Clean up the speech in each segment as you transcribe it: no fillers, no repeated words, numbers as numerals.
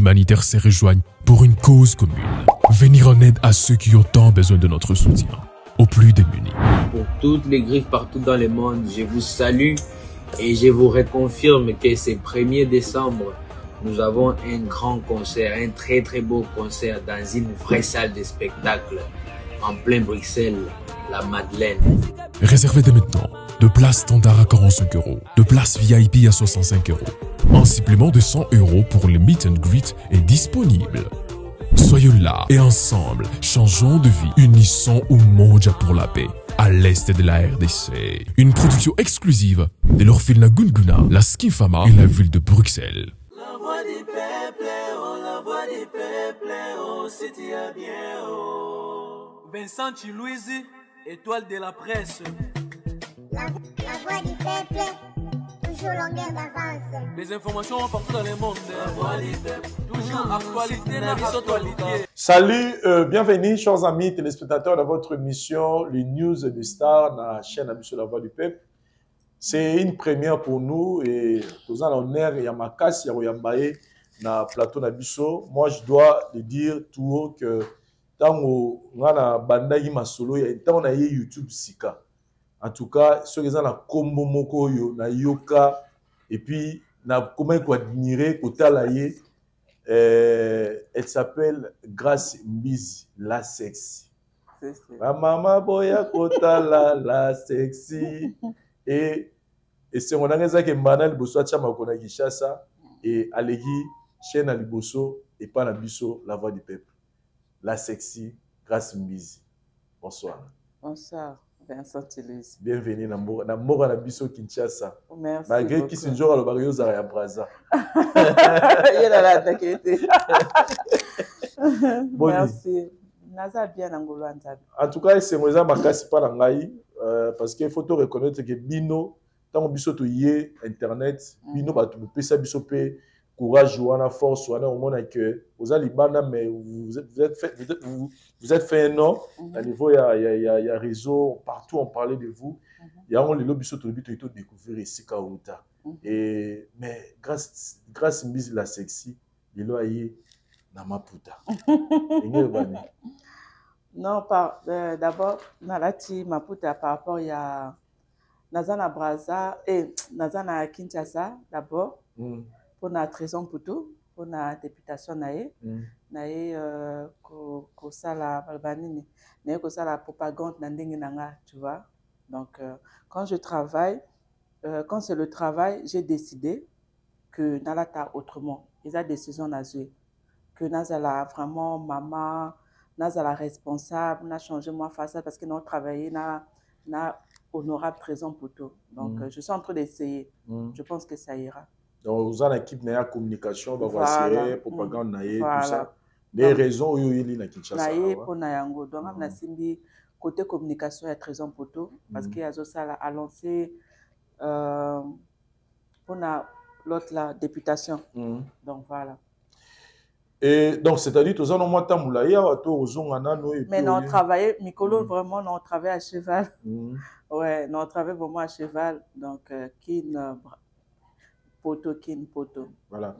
humanitaires se rejoignent pour une cause commune. Venir en aide à ceux qui ont tant besoin de notre soutien, aux plus démunis. Pour toutes les griffes partout dans le monde, je vous salue et je vous reconfirme que ce 1er décembre, nous avons un grand concert, un très très beau concert dans une vraie salle de spectacle en plein Bruxelles, la Madeleine. Réservez dès maintenant de places standard à 45 €, de places VIP à 65 €. Un supplément de 100 € pour le meet and greet est disponible. Soyons là et ensemble, changeons de vie, unissons Umoja pour la paix, à l'est de la RDC. Une production exclusive de l'Orphelinat Gunguna, la Skifama et la ville de Bruxelles. La voix du peuple, oh, la voix du peuple, oh, c'est bien, oh. Vincent Chilouizi, étoile de la presse. La voix du peuple, toujours longueur d'avance. Les informations partout dans le monde. La voix du peuple, toujours actualité dans les actualités. Salut, bienvenue, chers amis téléspectateurs, dans votre émission, les news de Star, dans la chaîne Monsieur La Voix du Peuple. C'est une première pour nous et nous avons l'honneur et à ma casse, il y a Mbaye dans le plateau Nabiso. Moi, je dois le dire tout haut que tant qu'on a bandai ma solo, il y a YouTube Sika. En tout cas, ceux qui ont la combo moko yo na yoka et puis na comment quoi admirer côté laïe, elle s'appelle Grace Mbizi la sexy. Ma maman boya kota la sexy et c'est on a que Manal Liboso chama kona Kinshasa et Alegi chaîne à Liboso et pas la biso la voix du peuple. La sexy Grace Mbizi. Bonsoir. Bonsoir. Vincent Chilouizi. Bienvenue dans Mora na biso Kinshasa. Merci. Malgré qu'il s'est joué à l'Obario Zara Braza. Il a la taquette. Merci. Naza bien Angolo Anzabi. En tout cas, c'est moi ma casse pas l'angaï parce qu'il faut te reconnaître que Bino, tant biso to yé internet, Bino ba tu peux ça biso pe courage ou la force ou au monde que vous allez bana mais vous êtes fait un nom à niveau il y a réseau partout on parlait de vous il y a on les lobbies sur le but de découvrir ici Kaouta et mais grâce Mbizi la sexy il a eu na maputa non pas d'abord nalati maputa par rapport il y a Nazana Braza et Nazana Kinshasa d'abord pour notre raison pour tout, pour notre députation nae ko sala balbanini nae ko sala propagande na ndenge nanga, tu vois. Donc quand je travaille quand c'est le travail, j'ai décidé que nalata autrement. Ils a décision nazue que nazala vraiment maman, nazala responsable, na changé moi face parce que nous travaillé na honorable raison pour tout. Donc je suis en train d'essayer. Je pense que ça ira. Donc, vous avez une équipe de communication, voilà. Propagande, voilà. Tout ça. Les raisons où il y a Kinshasa. Donc, on a simbi côté communication, il y a raison pour tout. Parce qu'il y a ça à lancer pour l'autre, la députation. Donc, voilà. Et donc, c'est-à-dire, tous en moins temps, mais non, on travaillait, Mikolo, vraiment, on travaille à cheval. Ouais, on travaille vraiment à cheval. Donc, Poto. Voilà.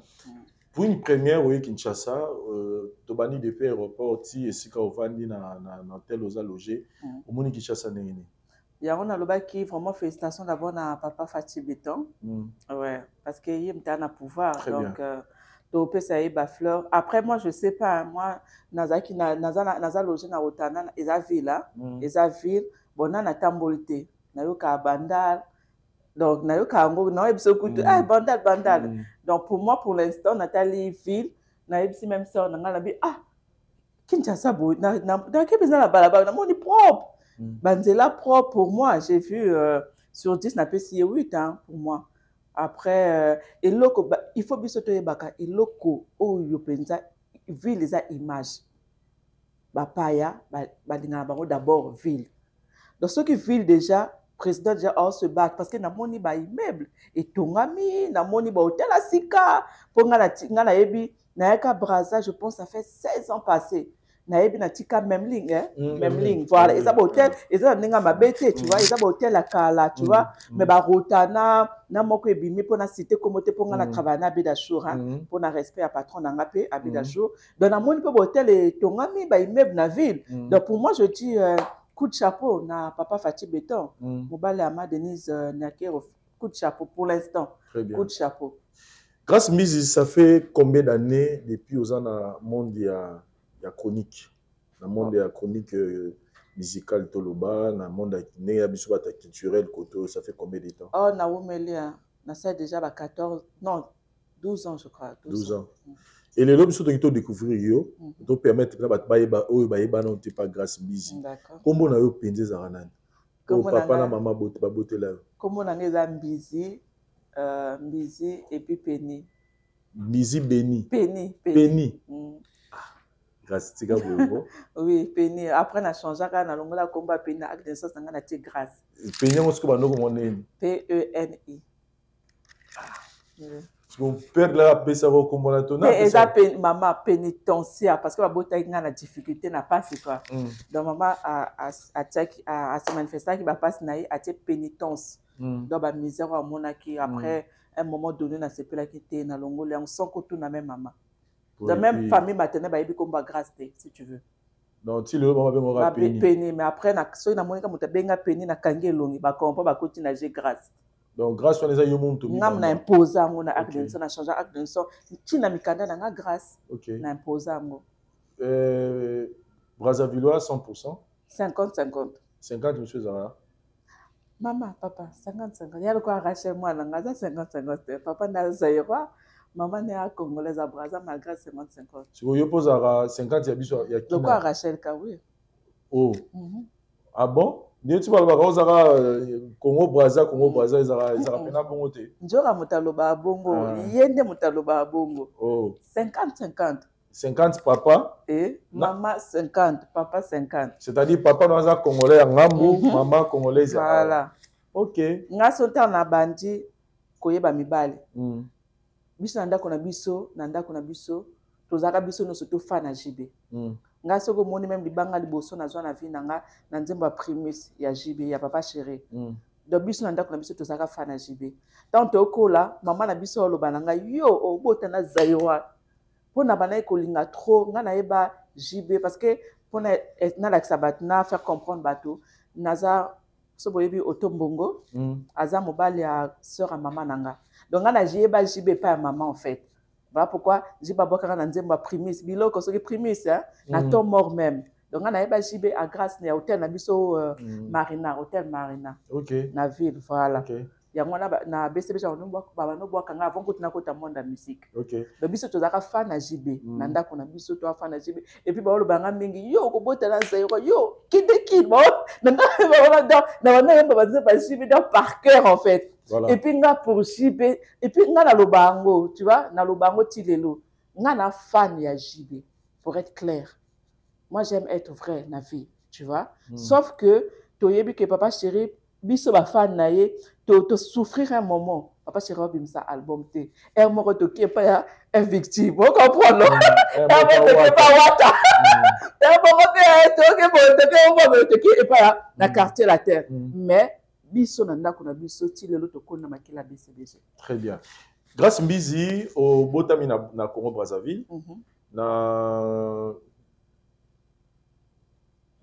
Pour une première, oui, Kinshasa, Tobani de faire aéroport, et si on va dans tel aux logé, au monde Kinshasa n'est pas. Il y a un loba qui vraiment félicitations d'abord à papa Fatih Béton. Ouais, parce qu'il y a un pouvoir. Très donc, Topé ça y est, fleur. Après, moi, je sais pas, moi, Naza logé dans Otana, ils a ville, bon, on a tambolité, Nayoka Bandal. Donc, bandal. Donc, pour moi, pour l'instant, Nathalie Ville, même ça, on a dit, Kinshasa, on est propre. Banzela propre pour moi. J'ai vu sur 10, n'a pas 8 ans pour moi. Après, il faut bien se tenir baka. Il loko, ville, les images. Bapaya, d'abord, ville. Donc, ceux qui vivent déjà, président déjà se battre parce que na moni ba immeuble et tongami na moni ba hôtel asika pour ngala ebi na yaka Braza, je pense ça fait 16 ans passé nayebi na tika même ligne, hein? Même ligne, voilà. Et ça hôtel, et ça n'enga mabete, tu vois, et ça hôtel à Kala, tu vois, mais ba rotana, na moko ebimi pour na cité comme te pour na travailler na Bédachour, hein, pour na respect à patron na ngapé à Bédachour. Donc na moni pour hôtel et tongami ba immeuble na ville. Donc pour moi je dis coup de chapeau na papa Fatih Béton, Mobile Ama Denise Nakero, coup de chapeau pour l'instant. Coup de chapeau. Grâce Mizi, ça fait combien d'années depuis aux ans dans le monde il y a chronique, dans le monde il y a chronique musicale Toloba, dans le monde il y a culturel Koto, ça fait combien de temps? Oh na Oumelia, na ça déjà 14 non 12 ans je crois. 12 ans. Et les lobes sont de découvrir yo, to permettre que ba o ba yeba non pas grâce Mizi. Comment na yo penze zaranan? Comment papa na maman ba bote là? Comment na ngeza Mbizi Mbizi et puis Penny. Mbizi Beni. Penny. Grâce tika bobo. Oui, Penny. Après on a changé quand na longola komba Penny avec des sens na na ti grâce. Penny on se ko banoko monene. P-E-N-I. Mon père là a ça va comme la tona. Et ça maman pénitentiaire parce que la beauté a la difficulté n'a pas c'est quoi. Donc maman a se manifester qui va passer naï a été pénitence. Donc la misère à mon qui après un moment donné na c'est là qui était na longolé on sent que tout na même maman. De même famille maternelle ba yebi comme ba grâce si tu veux. Donc si le maman benga péni mais après na so na monika muta benga péni na kangi longi ba comprend ba koti na j'ai grâce. Donc grâce on les a yo monto mi na imposa ngo na acte de ça na changer acte de ça tina mikanda na grâce na imposa ngo Brazzavillois 100% 50 monsieur Zara maman papa 50 ya ko arracher moi na ngaza 50 papa na Zaïrois maman na congolaise à Brazza malgré 50 si vous yo posera 50 ya biso ya kina ko arracher ka oui oh ah bon ni tu parles pas Zara Congo Brazza Zara pena bongo te njora mutaloba bongo yende mutaloba bongo oh 50 papa et maman 50 papa 50 c'est-à-dire papa na congolais ya ngambu maman congolaise voilà OK nga sota na bandi koyeba mibale biso na ndako na biso tozaka biso no surtout fan JB nga soko moni même libanga liboso na zwa na vie nanga na nzembo primus ya JB ya papa chéri donc biso na ndako na biso tozaka fan JB tant okola maman na biso oloba nanga yo obota na Zaïrois pona bana ekolinga trop nga na yeba JB parce que pona na la sabat na faire comprendre bateau naza so boyebi otombongo aza mobali ya sœur à maman nanga donc nga na yeba JB pas maman en fait. Voilà pourquoi j'ai pas beaucoup quand on dit ma primus biloko soki primus hein na ton mort même donc on a eu JB à grâce na hôtel na biso Marina hôtel Marina OK na ville voilà OK ya ngona na BCB ja no bwa kanga avant kuti na kota monde musique OK donc biso tozaka fan na JB na ndako na biso to fan na JB et puis ba lo banga mingi yo ko bota na Zaïrois yo kid bon na ba JB par cœur en fait. Voilà. Et puis nga pour JB et puis nga na lobango tu vois na lobango tilelo nga na fan ya JB pour être clair moi j'aime être vrai na vie tu vois sauf que toyebi que papa chéri biso ba fan na ye to souffrir un moment papa chéri obimsa album te un moko to qui pas ya un victime vous comprenez un moko pas wata un moko to que bon pas na quartier la terre mais biso na ndako na biso ti lelo to kona makila BCBG. Très bien. Grâce Mbizi au botami na Congo Brazzaville na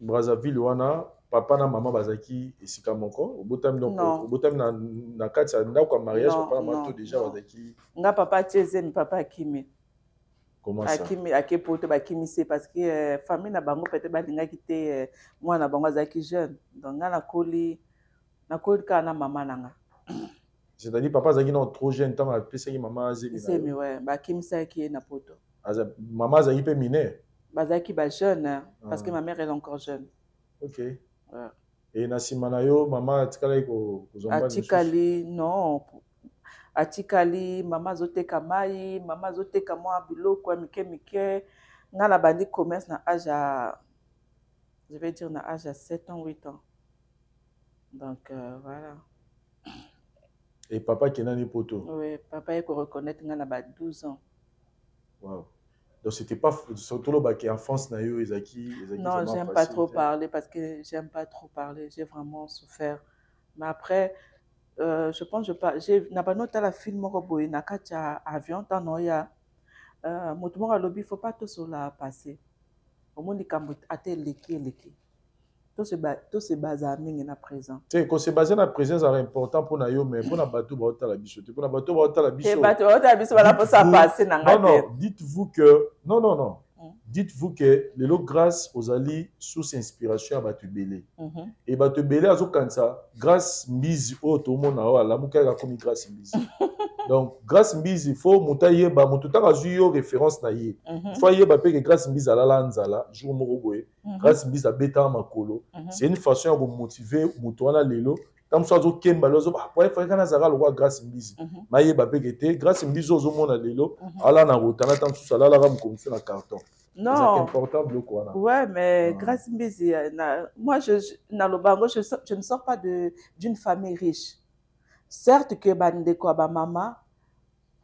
Brazzaville wana papa na maman bazaki esika moko au botami donc au botami na kati ya ndako ya mariage papa na maman déjà bazaki nga papa tieze mi papa akimi. Comment ça? Akimi akepoto bakimi c'est parce que famille na bango peut-être balingaki te mwana bango azaki jeune donc nga na koli na maman nanga. C'est-à-dire papa zaki non trop jeune tant a pesaki maman azeli. C'est mais ouais, ba kimisa ki na poto. Maman zaki pe mineur. Bazaki ba jeune parce que ma mère elle est encore jeune. OK. Ouais. Et na simana yo maman atikala ko zomba. Atikali non. Atikali maman zoteka mai, maman zoteka moi biloko mike nga na bandi commerce na âge à je vais dire na âge à 7 ans 8 ans. Donc voilà. Et papa qui est dans les poteaux. Oui, papa il faut reconnaître qu'il a 12 ans. Wow. Donc, c'était pas surtout le qui enfance na yo, non, j'aime pas trop parler parce que j'aime pas trop parler. J'ai vraiment souffert. Mais après, je pense que j'ai pas noté la film Roboy na kacha avion tant noya. Motumo lobby faut pas tout cela passer. Au monde kambo até leki. Tout se base à mingi na présent. Tu quand c'est basé na présence c'est important pour na yo mais pour na bateau ba ota la biso. Pour na bateau ba ota la biso. Et bateau ba ota la biso voilà pour ça passer na ngate. Non, dites-vous que non. Dites-vous que les lots grâce aux alliés sous inspiration à Batu Belé. Et Batu Belé a ça grâce mise au tout le monde la mouka a commis grâce mise. Donc grâce mise il faut monter ba motuta a eu référence na yé. Faut y ba que grâce mise à la lanzala jour moroboé. Grâce mise à beta makolo. C'est une façon de motiver mutuana lelo. Comme ça zo kemba lozo ba pour faire kana zara le roi grâce mise. Maye ba pegete grâce mise au mona lelo ala na rotana tam sous ala la ram comme ça na carton. Non. C'est important de quoi. Ouais, mais grâce Mbisi, moi dans le Bango, je ne sors pas d'une famille riche. Certes que bandeko ba maman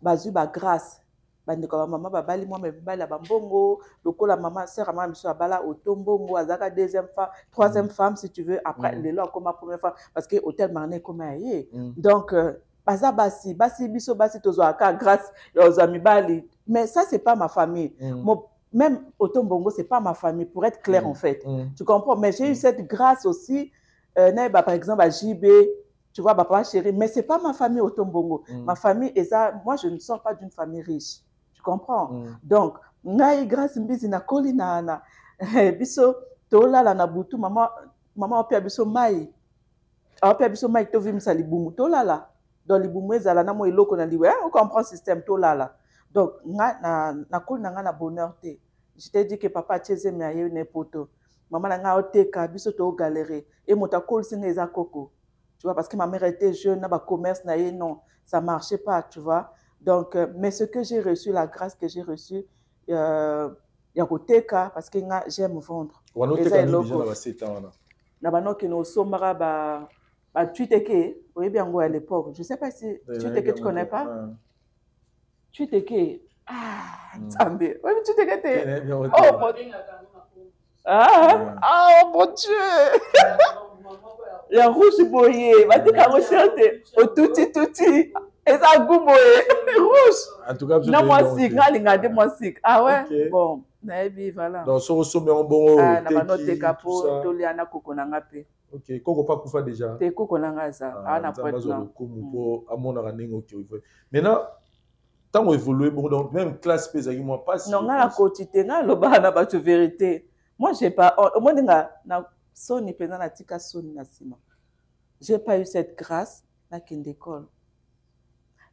bazu ba grâce, bandeko ba maman ba bali moi mais bali ba mbongo, lokola maman sœur maman biso bala otombongo azaka deuxième femme, troisième femme si tu veux après les lois comme ma première femme parce que hôtel marné comme ayé. Donc baza basi biso basi tozo aka grâce aux amis bali, mais ça c'est pas ma famille. Même Otombongo, ce n'est pas ma famille, pour être clair en fait. Tu comprends? Mais j'ai eu cette grâce aussi, par exemple à JB, tu vois, papa chéri, mais ce n'est pas ma famille Otombongo. Ma famille, et ça, moi je ne sors pas d'une famille riche. Tu comprends? Donc, naï grâce mbizi na koli na biso, tola la na butu, maman opia biso mai. Opia biso mai to vim sa libumu, tola la. Dans libumu ezala na mo iloko na liwe, on comprend le système tola la. Donc, na cool na bonheur te. Je t'ai dit que papa tcheze me aye une poto. Maman na oteka biso to galérer et mota cool sineza koko. Tu vois parce que ma mère était jeune, na ba commerce na ye non, ça marchait pas, tu vois. Donc mais ce que j'ai reçu, la grâce que j'ai reçue ya koteka parce que j'aime vendre. Wanoteka ni déjà na 7 ans là. Na banoki no sombara ba tuiteke, oui bien à l'époque. Je sais pas si tuiteke tu connais pas. Tu t'es que Zambé. Oui, tu t'es que oh mon Dieu. Oh mon Dieu. Il y a rouge boyé, va te carrocher au touti. Et ça gouboyé rouge. En tout cas, non moi sick, regardez moi sick. Ah ouais. Bon, naïbi voilà. Donc so sommet en bon na banote kapo to liana koko na ngape. OK, koko pas kufa déjà. Te koko na ngaza. Ah na poète là. Ko amona raningo ki. Maintenant tant qu'on évolue, donc même classe pesaki moi pas si. Non, la quotidien, le bas na batu vérité. Moi j'ai pas au moins na soni pena na tika soni na sima. J'ai pas eu cette grâce na kindécole.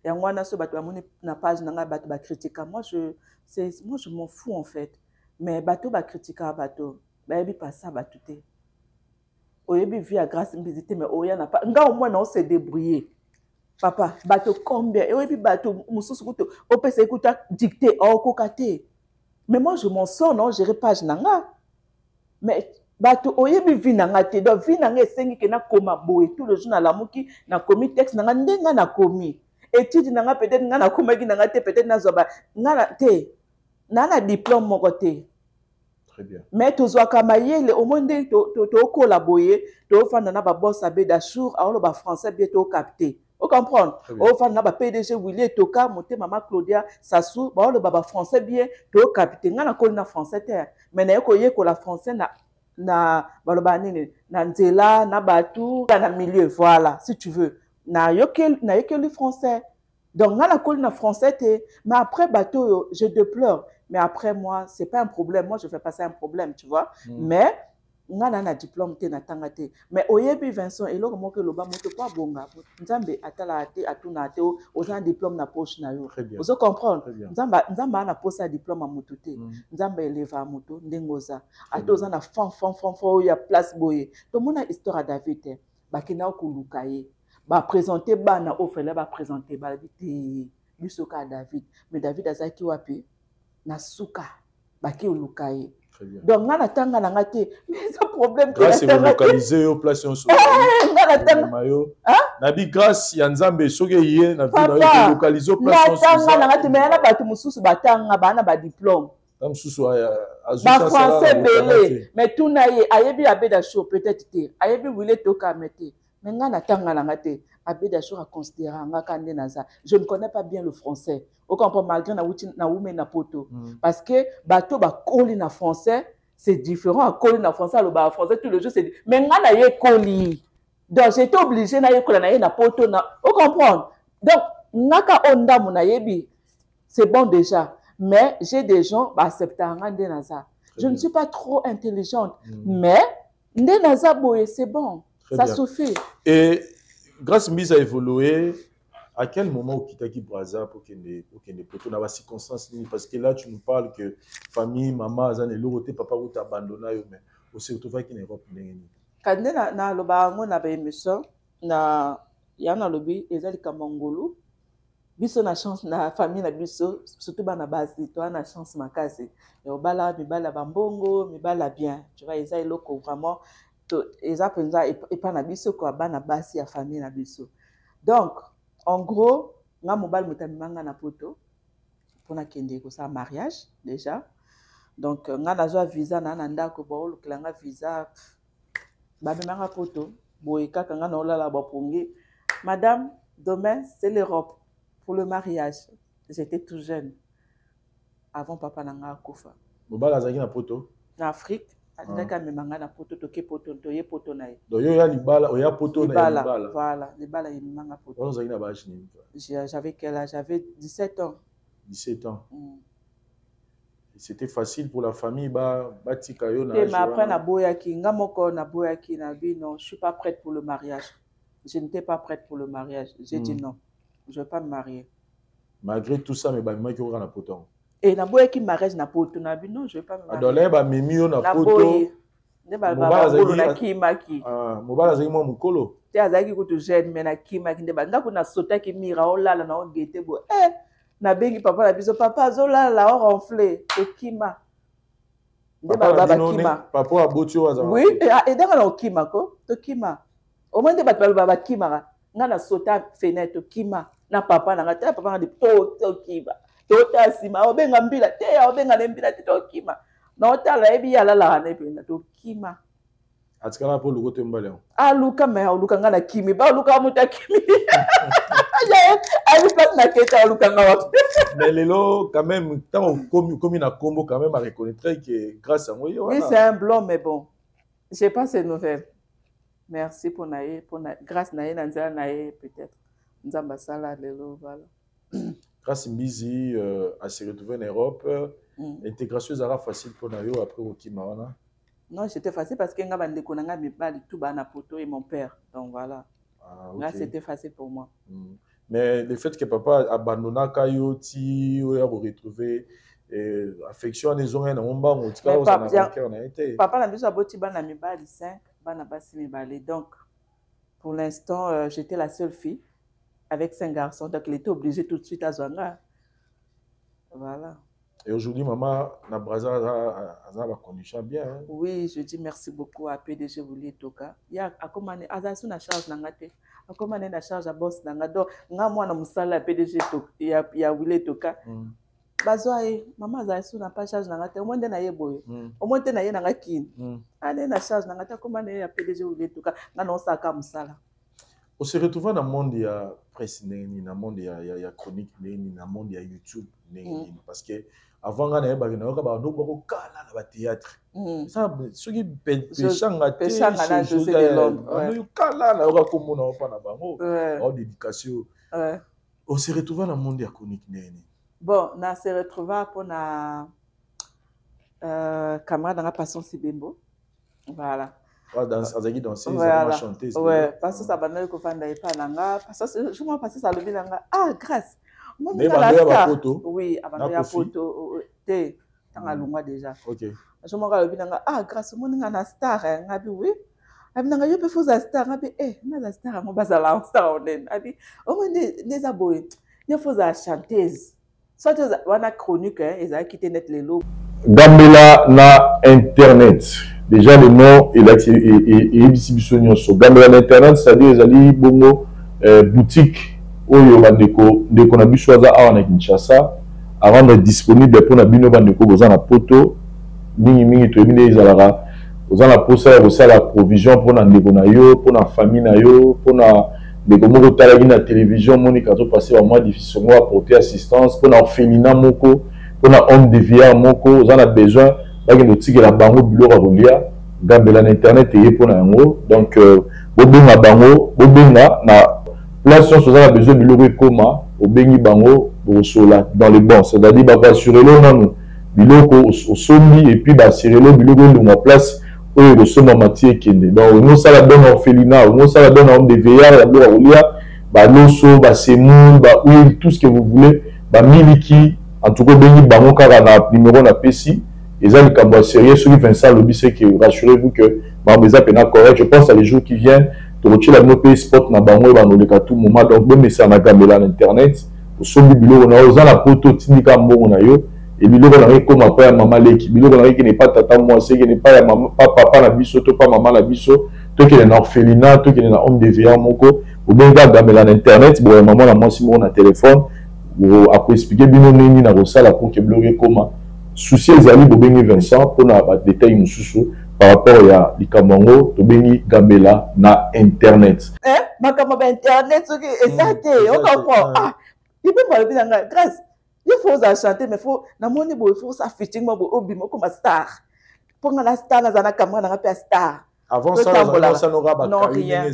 Et moi na so batu amoni na page na batu ba critique. Moi je m'en fous en fait. Mais batu ba critique batu. Ba yebi pas ça batu te. Oyebi via grâce mbizité mais oya na pas. Nga au moins on s'est débrouillé. Papa, bateau combien? Et puis bateau, moussos kuto, opese écouta dicté, au kokate. Mais moi je m'en sors, non, je page nanga. Mais bateau, oyebi vinanga te, donc vinanga esengi ke na koma boye tout le jour na lamuki na komi texte nanga ndenga na komi. Étude nanga peut-être nga na komaki nanga te peut-être na zoba nga te. Na diplôme moko te. Très bien. Mais tozwa kamayele au monde to collaborer, to fanda na ba boss abe d'achour, alors ba français bien to capter. Vous comprenez? Au fond, na PDG Willy Toka, monté maman Claudia Sassou, bah le baba français bien, to capitaine, na ko na français terre. Mais na ko la français na balobani na nzela na batu na milieu voilà, si tu veux. Na yokel le français. Donc na ko na français te, mais après bateau je déplore. Mais après moi, c'est pas un problème. Moi je fais passer un problème, tu vois. Mais nga na diplôme te na tanga te mais oyebi Vincent eloko moko loba moto pa bonga nzambe atala ate atuna ate oza diplôme na poche na yo ozo comprendre nzamba na posa diplôme a moto te nzambe eleva moto ndengoza ate oza na fon ya place boye to mona histoire David te bakina okuluka ye ba présenter bana ofele ba présenter ba biti bisoka David mais David azaki wapi na suka baki oluka ye. Donc, on a tanga na ngate, mais c'est problème que grâce est localisé au place on se. Nabi grâce ya nzambe soke yé na vie localisé au place on se. Na tanga na ngate mais na batu mususu batanga bana ba diplôme. français belé mais tout naie ayebi abeda show peut-être te ayebi wile toka mete mais ngana tanga na te abeda show a considérer ngaka ndé naza je ne connais pas bien le français au comprend malgré na wuti na wume na poto parce que bato ba koli na français c'est différent à koli na français le ba français tout le jour c'est mais ngana ye koli donc j'étais obligé na ye kola na ye na poto na au comprendre donc ngaka onda mona yebi c'est bon déjà. Mais j'ai des gens qui acceptent ça. Je ne suis pas trop intelligente. Mais c'est bon. Ça suffit. Et grâce à mise à évoluer, à quel moment au Kitaki Braza pour qu'il y ait des circonstances? Parce que là, tu nous parles que famille, maman, papa, ou abandonné, mais aussi retrouvé qu'il y a une Europe. Quand na lobango na émission na yana lobi ezali kamangolo. Biso na chance na famille na biso surtout bana basi toi na chance makasi et bala mibala bambongo mibala bien tu vois eza eloko vraiment eza penza et pas na biso ko bana basi ya famille na biso donc en gros nga mobile mutamanga na poto pour na kende ko ça mariage déjà donc nga nazwa visa na ndako ba olukelanga visa ba memanga poto boye kaka nga na olala ba pongi madame demain c'est l'Europe. Pour le mariage, j'étais tout jeune. Avant papa nanga kufa. Mobala zaki na poto. En Afrique, alaka memanga na poto toke poto toye poto na ye. Donc yo ya libala, oya poto na libala. Voilà, libala y memanga poto. On zaki na ba chini. J'avais quel âge? J'avais 17 ans. 17 ans. C'était facile pour la famille tika yo na. Mais après na boyaki, nga moko na boyaki na bi non, je suis pas prête pour le mariage. Je n'étais pas prête pour le mariage. J'ai dit non. Je ne vais pas me marier. Malgré tout ça, mais maman qui aura na poto. Et na boye qui mariage na poto na bi non, je ne vais pas me marier. Adolé ba mimio na poto. Ne ba ba na kimaki. Ah, mobala zaki mo mukolo. Te azaki ko to jeune mais na kimaki ndeba ndako na sota ki mira o lala na o gete bo. Na bengi papa na biso papa zola la o ronfler to kima. Ndeba baba kima. Papa aboti o azama. Oui, et dans na kima ko to kima. Au moins ndeba baba kima. Nga na sota fenêtre kima. Na papa na ngata papa na di to kiba to ta sima obenga mbila te obenga ne mbila te to kima na otala ebi yala la na ependa to kima atikala po luko te mbale luka me luka nga na kimi ba luka muta kimi ya ali pas na keta luka nga wa mais lelo quand même tant comme na combo quand même à reconnaître que grâce à moi oui c'est un blanc mais bon j'ai pas ces nouvelles merci pour grâce nae nanzala nae peut-être Nzamba sala lelo voilà. Grâce Mbizi à se retrouver en Europe, l'intégration sera facile pour nous après au Kimawana. Non, c'était facile parce que nga bande konanga mibali tout bana poto et mon père. Donc voilà. Ah, okay. Là c'était facile pour moi. Mais le fait que papa abandonna Kayoti ou a retrouvé affection les gens on ba on tika on a été. Papa na biso aboti bana mibali 5 bana basi mibali. Donc pour l'instant j'étais la seule fille. Avec 5 garçons, donc il était obligé tout de suite à Zwanga. Voilà. Et aujourd'hui, maman, na Braza a condition bien. Hein? Oui, je dis merci beaucoup à PDG Wili Toka. Il y a à comment Azasu na charge nangate. À comment na charge à boss nangado. Nga moi na musala PDG Toka. Il y a Wili Toka. Bazoaye, maman Azasu na pas charge nangate. Au moins de na yeboye. Au moins de na ye nangakin. Ane na charge nangate. Comment na PDG Wili Toka. Nga non saka musala. On se retrouve dans le monde de la presse, dans le monde de la chronique, dans le monde de YouTube. Parce que avant, on avait un théâtre. Ça, ceux qui pêchent à dédication. On se retrouve dans le monde de la chronique. Bon, on se retrouve pour la camarade dans la passion Sibembo. Voilà. Danser, voilà. Chanter. Ouais, parce que ça va nous confondre pas nanga. Parce que je m'en passe ça le bilanga. Ah, grâce. Moi, la photo. Oui, avant la photo. Té, tant à l'umwa déjà. Ok. Je m'en le bilanga. Ah, grâce. Moi, n'ai pas star. Ngabi oui. Abi nanga yo pe faire star. Ngabi na star. Moi, basa la star on est. Abi, au moins des aboyés. Yo faire chanteuse. Soit wana chronique ils a quitté net les lobes. Gambela na internet. Déjà le nom et l'exhibition sur Gambela na internet, c'est-à-dire les ali bongo boutique oyo bandeko ndeko na biso aza awa na Kinshasa à rendre disponible pour la bino bandeko aux la poto mingi to ebine ezalaka aux la posa aussi la provision pour la ndeko na yo pour la famille na yo pour la ndeko moko tala na télévision monika to passer un mois difficile moi apporter assistance pour la orphelinat moko pour la homme de vieillard moko aux a besoin ba ke tiki la bango biloko rolia gambela na internet et pour la yango donc bobenga bango bobenga na place on a besoin biloko koma obengi bango bosola dans les bons c'est-à-dire ba assurer lo nanu biloko au sombi et puis ba assurer lo biloko en place oyo ko soma matière kende donc nous ça la donne orphelinat nous ça la donne homme de veillard ya biloko rolia ba loso ba semoule ba huile tout ce que vous voulez ba miliki en tout cas bengi bango kaka na numéro na pesi et ça le cabo sérieux celui Vincent Lobi c'est que rassurez-vous que ba beza pena correct je pense à les jours qui viennent to la no pays spot na bango ba no le tout moment donc bon message na gambela na internet sombi biloko na oza la poto tindika mbongo na yo et biloko na comme après maman leki biloko na qui n'est pas tata moi c'est qui n'est pas maman papa na biso to pas maman na biso to qui est na orphelinat to qui est na homme de veillard moko ou bien gambela na internet bon maman na moi si mon na téléphone ou après expliquer bino nini na rosala pour que bloquer comment souci ezali bobengi Vincent pour na ba détail mususu par rapport à Likamongo, to bengi gambela na internet. Makambo ba internet soki esate on comprend. Ah, il peut pas le dire grâce. Il faut ça chanter mais faut na moni bo il faut ça featuring mo obimo comme star. Pour na star na zana camera na pa star. Avant ça n'aura pas non rien.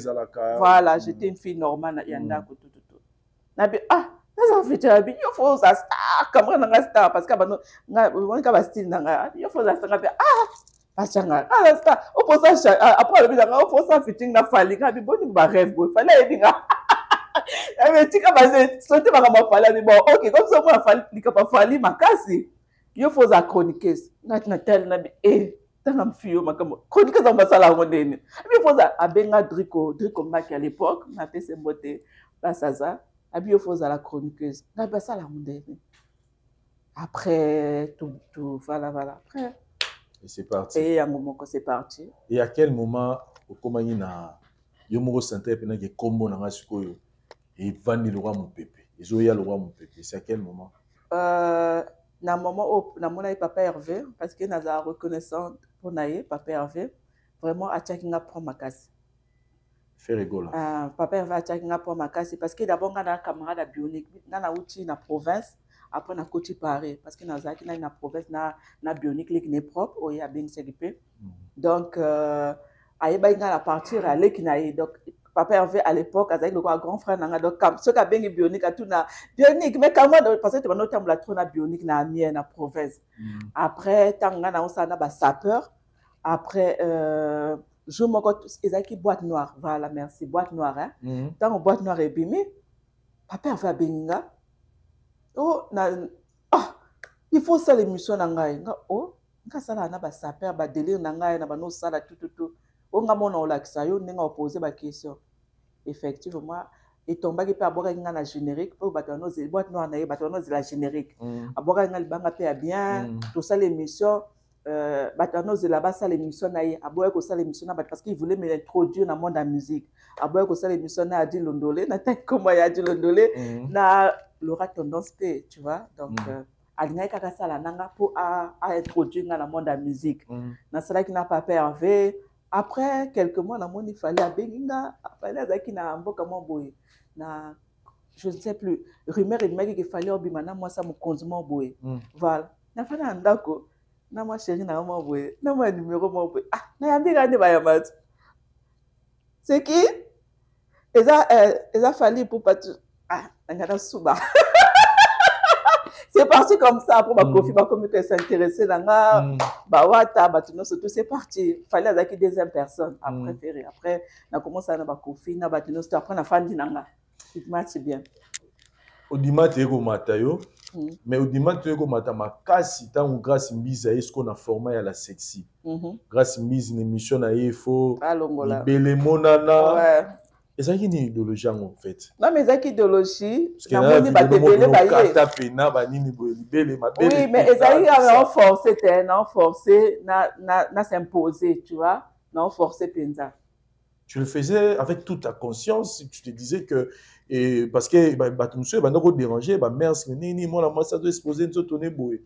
Voilà, j'étais une fille normale yanda ko tout. Na bi ah ça fait il faut ça star camera na star parce que ba no on ka ba style na il faut ça star ah Achanga, ah ça, on peut ça après le bilan, on peut ça fitting na fali, quand bi boni ba rêve go, fallait binga. Mais tu ka basé, sauter ba ma fali, mais bon, OK, comme ça moi fali, ni ka pas fali makasi. Il faut ça chroniquer. Na tel na eh, tanga mfio makamo. Chroniquer za masala ngondeni. Il faut ça abenga Drico Maki à l'époque, na pese mbote la saza, abi il faut ça la chroniqueuse. Na ba ça la ngondeni. Après tout voilà après et c'est parti. Et à un moment que c'est parti. Et à quel moment au komani na yomoro centre pena ke kombo na ngasikoyo et vandi le roi mon pépé. Ils ont eu le roi mon pépé. C'est à quel moment? Na moment où na mona papa Hervé parce que na za reconnaissant pour naie papa Hervé vraiment a tchakinga prend ma casse. Fait rigoler. Papa Hervé a tchakinga prend ma casse parce que d'abord na camarade bionique na outil na province. Après na côté Paris parce que dans zaki na province na bionique qui n'est propre ou il y a bien s'occuper donc ayeba ina la partir aller qui na donc papa Hervé à l'époque avec le grand frère na donc comme ce qu'a bien bionique à tout na bionique mais quand moi parce que tu vas noter la trop na bionique na mien na province après tanga na on ça na ba sapeur après je me connais ezaki boîte noire voilà merci boîte noire hein tant boîte noire et bimi papa Hervé a benga oh il faut ça l'émission nangai oh nga sala na ba saper ba délire nangai na ba no sala tout oh nga mona olakisa yo nenga poser ba question effectivement et tombaki pe aboka nga na générique po ba tono ze boîte noire na ye ba tono ze la générique aboka nga libanga pe bien tout ça l'émission ba tono ze la ba ça l'émission na ye aboka ko ça l'émission na parce qu'il voulait me introduire dans le monde de la musique aboka ko ça l'émission na Adi Londolé na ta comment ya Adi Londolé na l'aura tendance P, tu vois donc alina kaka sala nanga pour à introduire dans le monde de la musique na sala qui n'a pas Hervé après quelques mois na moni fallait abenga fallait azaki na mboka mo boye na je ne sais plus rumeur il m'a dit qu'il fallait obimana moi ça me conduit boye voilà na fana ndako na moi chérie na mo boye na moi numéro mo boye ah na yambi gande ba yamat c'est qui eza fallait pour pas ah ngana suba c'est parti comme ça après ma Kofi ba comme que s'intéresser là ba wata ba tout surtout c'est parti fallait avec deuxième personne après faire après na commencé na ba Kofi na ba tout après na fandi nanga il match bien Odima teko matayo mais Odima teko mata makasi tant grâce mise à ce qu'on a formé à la sexy grâce mise une émission na ifo libele monana ouais. Et ça qui est une idéologie en fait. Non mais ça qui est idéologie. Oui mais Esaïe a forcé na s'imposer, tu vois, non forcé penza. Tu le faisais avec toute ta conscience, tu te disais que et parce que bato monsieur banda ko déranger ba mère nini moi la ça doit exposer nzo tourner boy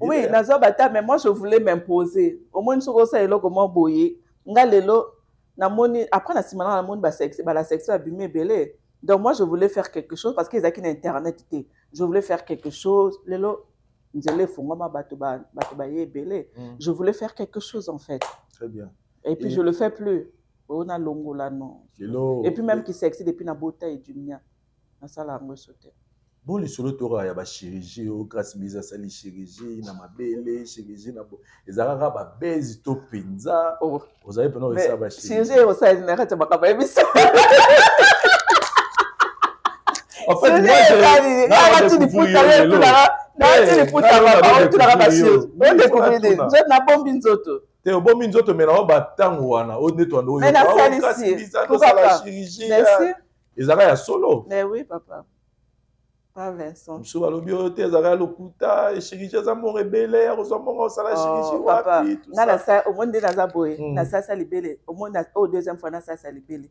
oui nazo bata mais moi je voulais m'imposer au moins soko ça elo comment boyer nga lelo na moni après na simana na moni ba la section abimé belé donc moi je voulais faire quelque chose parce qu'ils a qui internet je voulais faire quelque chose lelo nzele fungoma bato ba belé je voulais faire quelque chose en fait. Très bien. Et puis je le fais plus. On a longola non. Et puis même qui sexy depuis na bota et du mien. Na sala ngo sauter. Bon les solo tora ya ba chirurgie au grâce mise à sali chirurgie na mabele chirurgie na bo. Ezaka ba bezi to penza. Vous avez pendant ça ba chirurgie au ça na rata ba ba émission. En fait moi te obombi nzoto mena o batango wana o netwa ndo yo la chirurgie ezaka ya solo. Mais oui papa. Pas Vincent. Mso balobi o te ezaka lokuta chirurgie za mo rebelle ozo mo sala chirurgie wapi tout ça. Na ça au monde na za boy na ça libele au monde au deuxième fois na ça libele.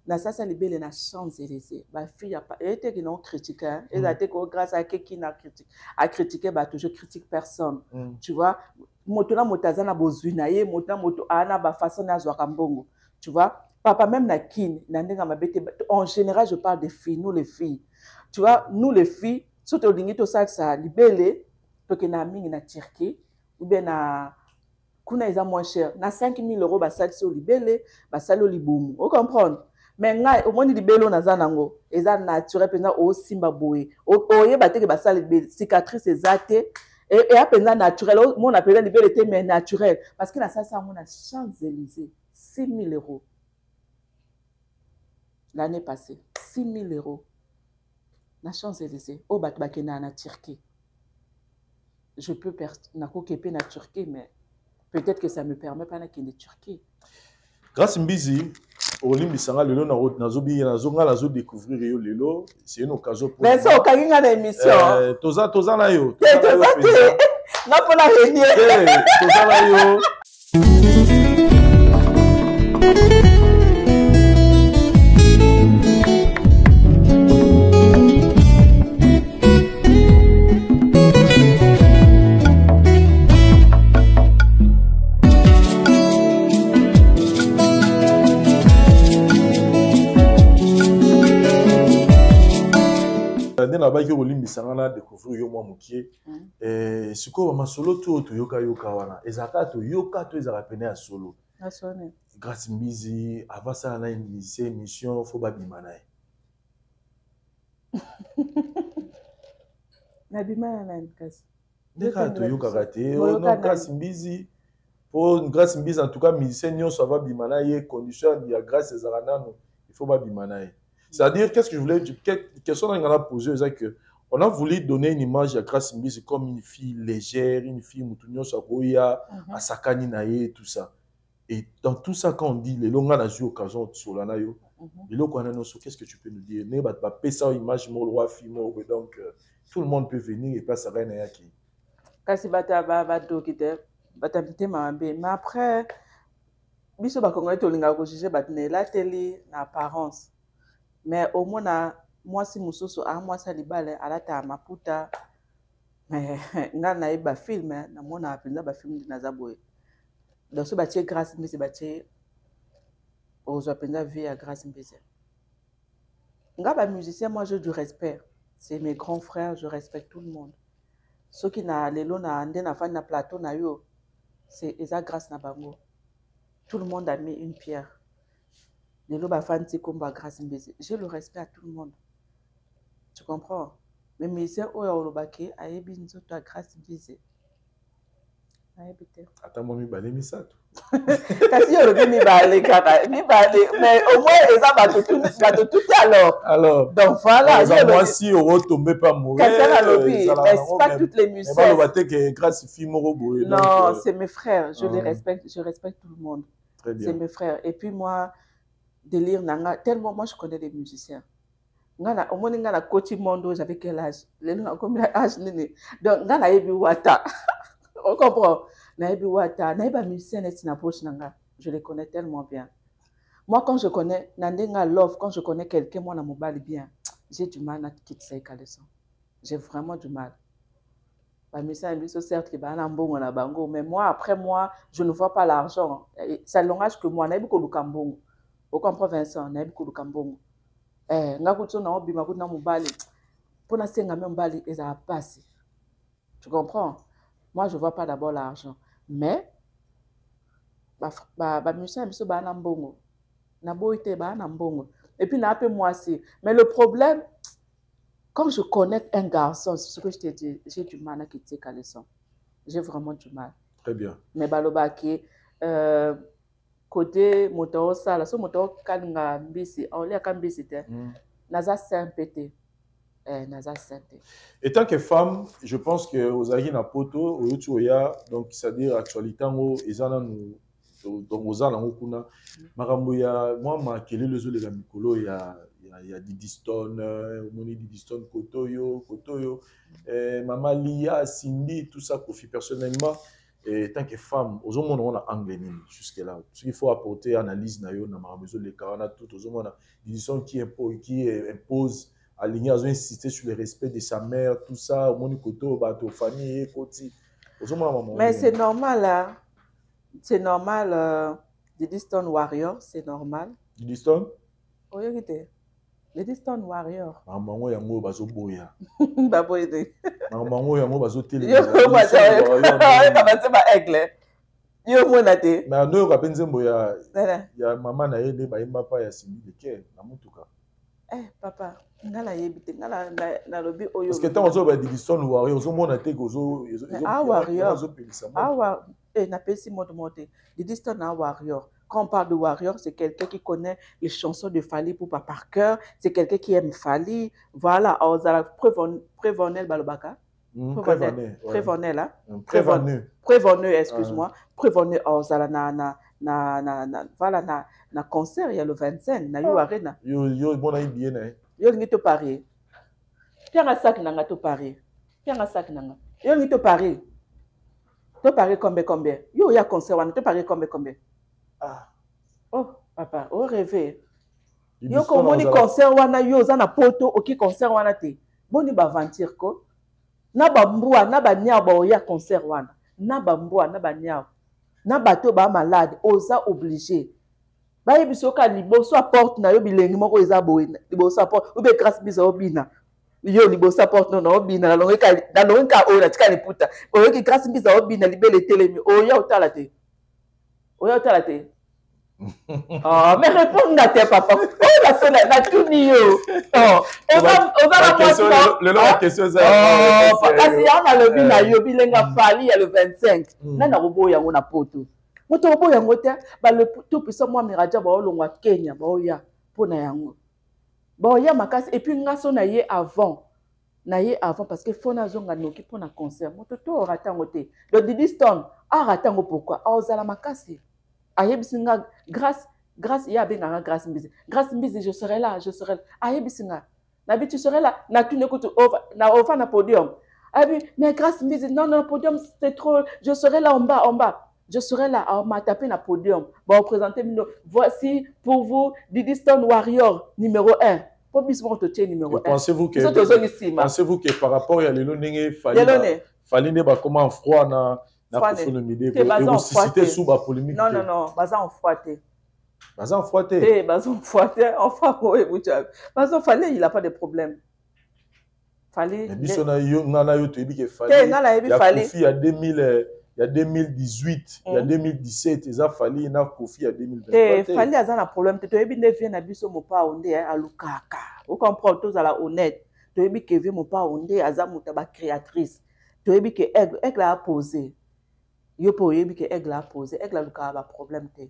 Na ça libele na Champs-Élysées ba fille a pas été qui non critique hein et ça été grâce à qui n'a critique a critiquer ba toujours critique personne. Tu vois moto na motaza na bozwi na ye moto na moto ana ba façon na zwa kambongo. Tu vois papa même na kin na ndenga mabete en général je parle des filles nous les filles. Tu vois nous les filles surtout lingi to ça libele to que na mingi na Turquie ou bien na kuna eza moins cher na 5000 € ba sali so libele ba sali libumu vous comprenez. Mais ngai au moins libelo na zanango eza naturel penza o simba boye o yeba te ke ba sali libele cicatrice ezate et apenza naturel mon appelle libele était mais naturel parce que na ça mon a Champs-Élysées 6000 € l'année passée 6000 € na Champs-Élysées au bat bakena na Turquie. Je peux na ko kepe na Turquie mais peut-être que ça me permet pas na kende Turquie. Grâce Mbizi olimbisanga lelo na route nazobi nazonga nazo découvrir yo lelo c'est une occasion pour mais ça okanginga na émission toza na yo na pona renier toza na yo na ba ki olimbisanga na découvrir yo mwa mukie siko ba masolo to yoka wana ezaka to yoka to ezaka pene ya solo asone Grâce Mbizi avasa na émission faut ba bimana na bimana na nkasi ndeka to yoka kate no Grâce Mbizi pour Grâce Mbizi en tout cas musicien nyonso va bimana ye condition ya Grâce ezaka no il faut ba bimana. C'est-à-dire, qu'est-ce que je voulais dire, question qu'on a posée, c'est que on a voulu donner une image à Grâce Mbizi comme une fille légère, une fille moutounio sakoya, à sakani naye, tout ça. Et dans tout ça, quand on dit les longs on a eu occasion sur la nayo, les longs on a qu'est-ce que tu peux nous dire? Ne pas ça image mon roi fille donc tout le monde peut venir et pas ça rien à qui. Kasi bata ba dokite bata bitema mais après biso ba congolais to linga ko juger batne la télé na apparence. Mais au moins, moi, si Moussoso a moi ça libale à la ta maputa, mais nga na iba film na mona apenda ba film na zaboye. Dans ce bâtiment Grâce Mbizi bâtiment aux apenda vie à Grâce Mbizi. Nga ba musicien moi j'ai du respect. C'est mes grands frères, je respecte tout le monde. Ceux qui na lelo na ande na fan na plateau na yo, c'est eza Grâce na bango. Tout le monde a mis une pierre. J'ai le respect à tout le monde. Tu comprends? Mais musicien oya olobaki ayebi nzoto a Grâce Mbizi. Attends moi mi balé mi ça. Kasi yo lobi mi balé kaka, mi balé mais au moins eza bato tout alors. Donc voilà, moi si on retombe pas mourir. Kasi lobi, respecte toutes les musiciens. Mais ba te que Grâce fi moro boye. Non, c'est mes frères, je les respecte, je respecte tout le monde. Très bien. C'est mes frères et puis moi délire nanga tellement moi je connais des musiciens ngana au moins ngana coach mondo j'avais quel âge les gens comme âge nini donc ngana yebi wata on comprend na yebi wata na yeba musicien est na poche nanga je les connais tellement bien Moi, quand je connais Nandenga Love, quand je connais quelqu'un, moi, dans mon bal bien, j'ai du mal à quitter ces caleçons. J'ai vraiment du mal. Certes, mais moi, après moi, je ne vois pas l'argent. Ça l'engage que moi. Vous comprenez, Vincent? Tu comprends? Moi, je ne vois pas d'abord l'argent. Mais, et puis, moi aussi. Mais le problème, quand je connais un garçon, c'est ce que je t'ai dit, j'ai du mal à quitter Caleçon. J'ai vraiment du mal. Très bien. Mais balobaki, côté moto sala, so moto kalinga mbisi, on lia kambisi te. Naza simpete. Naza simpete. Et tant que femme, je pense que aux Ari na poto, au Yotuoya, donc c'est-à-dire actualité ngo ezana nous donc aux ala ngo kuna. Maramboya, moi ma kele le zo le gamikolo il y a Didi Stone, Moni Didi Stone, Kotoyo, Mama Lia, Cindy, tout ça, Kofi personnellement. Et tant que femme, aux hommes, on a anglais jusque-là. Ce qu'il faut apporter, analyse, na maison les carana, tout, aux hommes, Didi Stone qui impose, aligné, ils ont insisté sur le respect de sa mère, tout ça, Moni Koto, Bato, famille, Koti. Mais c'est normal, là. C'est normal, Didi Stone Warrior, c'est normal. Didi Stone? Oui, écoutez. Didi Stone Warrior. Maman yango bazo boya. Baboyede. Maman yango bazo télé. Yo bazo ba aigle. Yo mona te. Mais no ka penzembo ya maman na yede ba imba pa ya Cindy de ke na mutuka. Papa, ngala yebite ngala na lobi oyo. Parce que tant ozo ba Didi Stone Warrior ozo mona te gozo Warrior. Na pesi mode. Didi Stone na Warrior. Quand on parle de Warrior, c'est quelqu'un qui connaît les chansons de Fally Ipupa par cœur. C'est quelqu'un qui aime Fally. Voilà, Prévenel Balobaka. Prévenel, là. Prévenel, excuse-moi. Prévenel, voilà, na concert, il y a le 25, na Arena. Yo, bon, aïe bien, hein. Yo, ni te pari. Tiens, un sac, n'a te pari. Tiens, un sac, n'a. Yo, ni te pari. Te pari combien. Yo, il y a concert, on te pari combien. Oh, papa, oh rêvé. Yo comme on concert wana yo za na poto oki concert wana te. Boni ba aventure ko. Na ba mbua na ba nya ba oya concert wana. Na ba mbua na ba nya. Na bato ba malade, oza obligé. Ba yebiso ka liboso apporte na yo bilengi moko eza boye. Liboso apporte ou be grâce biso obina. Yo liboso apporte non obina na longa o na tika liputa. Oyo ki grâce biso obina libele telemi. Oya otala te. Oya otala te. Oh, mais réponds à tes papa. Oh, la tout ni yo. Oh, la question c'est parce qu'il y a le bina yo bilenga Fally il y a le 25. Na na robo yango na poto. Moto robo yango te ba le tout puissant moi miraja ba olongwa Kenya ba oya pona yango. Ba oya makasi et puis ngaso na ye avant. Na ye avant parce que fona zonga noki pona concert. Moto to ratango te. Le Didi Stone a ratango pourquoi? A ozala makasi. Ayebisinga grâce ya benga grâce mbizi je serai là ayebisinga nabi tu serais là na tu n'écoutes over na podium abi mais grâce mbizi non podium c'est trop je serai là en bas je serai là on m'a tapé na podium bon présenter voici pour vous Didi Stone Warrior numéro 1 pour bismo to numéro 1 pensez-vous que par rapport à l'élo ndenge Fally ne ba comment froid na polémique. Non, baza en froité. Baza en froité. Fally, il n'a pas de problème. Fally. Mais il y a 2018, il y a 2017, il y a Fally, il y a Kofi, il y a 2023. Fally a un problème. Tu as vu na biso mo pa onde a lukaka. Vous comprenez tous à la honnête. Tu as vu que vi mo pa onde azamuta ba créatrice. Tu as vu que elle a posé. Yo po yebi que aigle a posé aigle a luka ba problème te.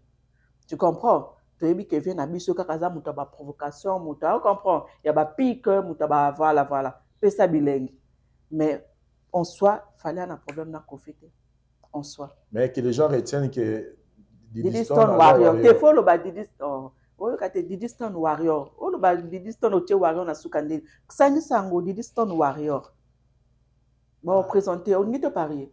Tu comprends? Tu yebi que vient na biso kaka za muta ba provocation muta. Tu comprends? Il y a ba pique muta ba voilà. Pesa bilengi. Mais en soi, Fally un problème na profiter. En soi. Mais que les gens retiennent que Didi Stone Warrior. Te follow ba Didi Stone. Oyo kate Didi Stone Warrior. Oyo ba Didi Stone otie Warrior na sukande. Sangi sango Didi Stone Warrior. Bon présenter on ni te parier.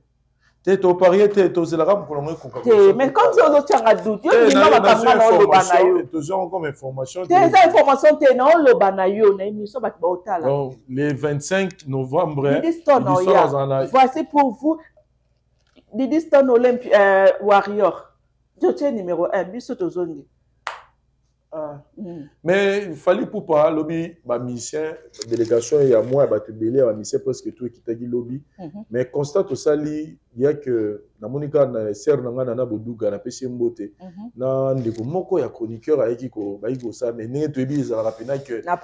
T'es au parier, t'es aux élèves pour l'envoyer qu'on mais comme si on a un doute, il y a une information comme information. Des informations, t'es non le banayo, na émission bat baota là. Donc le 25 novembre, voici pour vous Didiston Olympic Warrior. Je tiens numéro 1, biso tozongi. Mais il fallait pour pas lobby ma mission délégation et à moi ba te belé ma mission presque tout qui t'a dit lobby mais constate au sali il y a que na monika na ser na ngana na boduga na pesi mbote na ndeko moko ya chroniqueur ayeki ko ba iko ça mais ne to biza la pena que na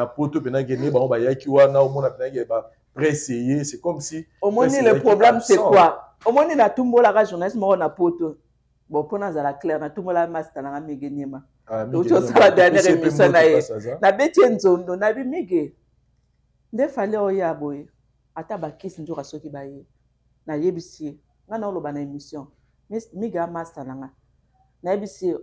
poto pena que ne ba yaki wana au mona pena que ba préessayer c'est comme si au moins le problème c'est quoi au moins na tumbo la journaliste mo na poto bon pour nous à la claire na tumbo la master na megenema donc ça la dernière émission na beti nzondo na bi mige nde fallait oya boy ata ba kiss njoka soki ba ye na yebisi nga na oloba na émission miga master na yebisi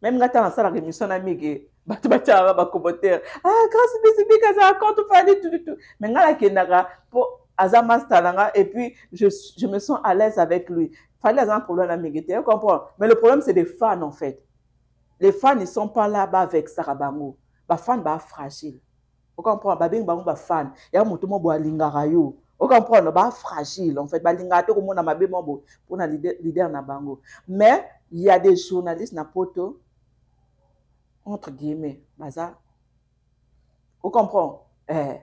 même ngata na sala émission na mige batu bacha ba commentaire grâce bisi bika za compte fallait tout mais nga la kenaka pour aza master et puis je me sens à l'aise avec lui. Fallait avoir un problème à Mégété, vous comprenez? Mais le problème, c'est des fans, en fait. Les fans, ils ne sont pas là-bas avec Sarah Bango. Les fans sont fragiles. Vous comprenez? Les fans sont fans. Il y a un peu de lingarayo. Vous comprenez? Ils sont fragiles. En fait, les lingarayo, comme on a mabé pour un leader na Bango. Mais il y a des journalistes na poto, entre guillemets, baza. Vous comprenez?